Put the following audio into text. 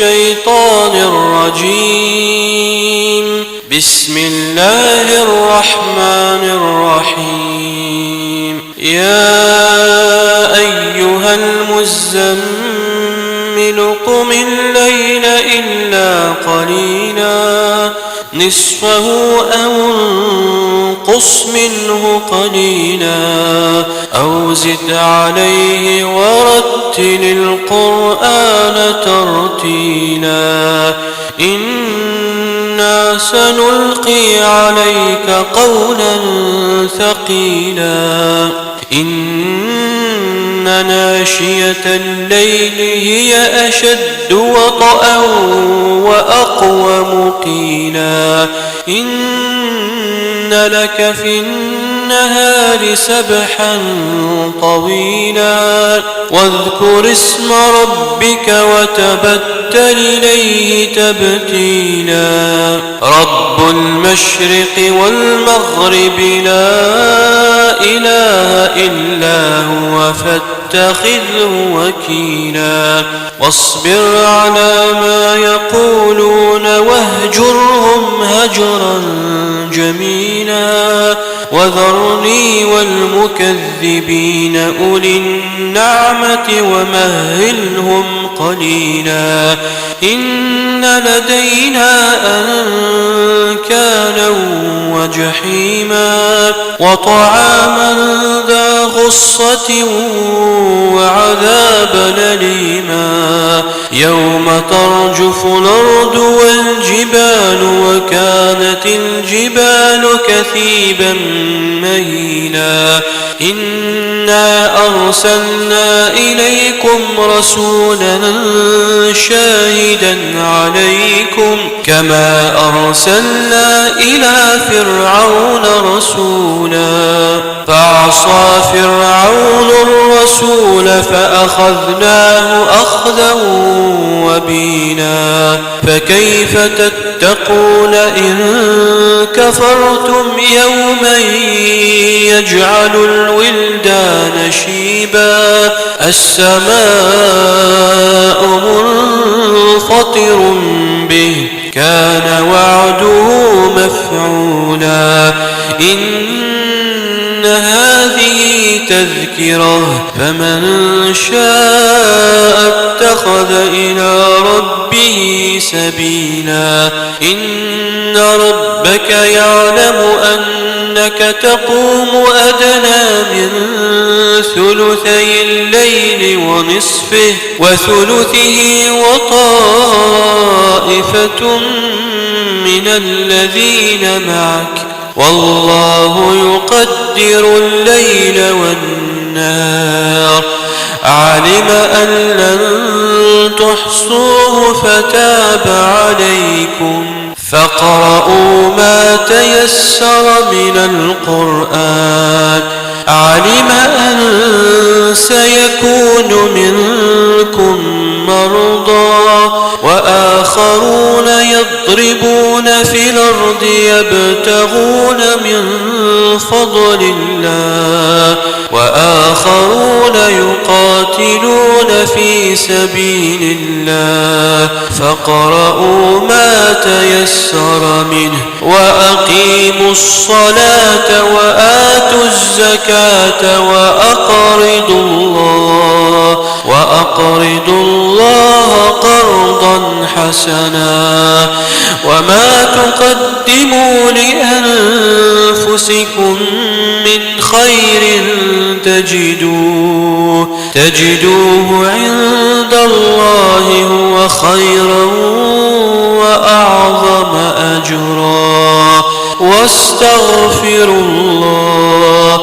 الشيطان الرجيم. بسم الله الرحمن الرحيم. يا أيها المزمل قم الليل إلا قليلا نصفه أو انقص منه قليلا أو زد عليه ورتل القرآن ترتيلا. إنا سنلقي عليك قولا ثقيلا. إن ناشية الليل هي أشد وطئا وأقوم قيلا. إن لك في النهار سبحا طويلا واذكر اسم ربك وتبتل إليه تبتيلا. رب المشرق والمغرب لا إله إلا هو فاتخذه وكيلا. واصبر على ما يقولون واهجرهم هجرا جميلا. وذرني والمكذبين أولي النعمة ومهلهم قليلا. إن لدينا أنكالا وجحيما وطعاما ذا غصة وعذابا أليما. يوم ترجف الأرض والجبال وكانت الجبال كثيبا مهيلا. إنا أرسلنا إليكم رسولا شاهدا عليكم كما أرسلنا إلى فرعون رسولا. فعصى فرعون الرسول فأخذناه أخذا وبيلا. فكيف تتقون إن كفرتم يوما يجعل الولدان شيبا. السماء منفطر به كان وعده مفعولا. إن هذه تذكرة فمن شاء اتخذ إلى ربه سبيلا. إن ربك يعلم أنك تقوم أدنى من ثلثي الليل ونصفه وثلثه وطائفة من الذين معك والله يقدر الليل والنهار. علم أن لن تحصوه فتاب عليكم فاقرؤوا ما تيسر من القرآن. علم أن سيكون منكم مرضى وآخرون يضربون في الأرض يبتغون من فضل الله وآخرون يقاتلون في سبيل الله. فاقرؤوا ما تيسر منه وأقيموا الصلاة وآتوا الزكاة وأقرضوا الله قرضا حسنا. وما تقدموا لأنفسكم من خير تجدوه عند الله هو خيرا وأعظم أجرا. واستغفروا الله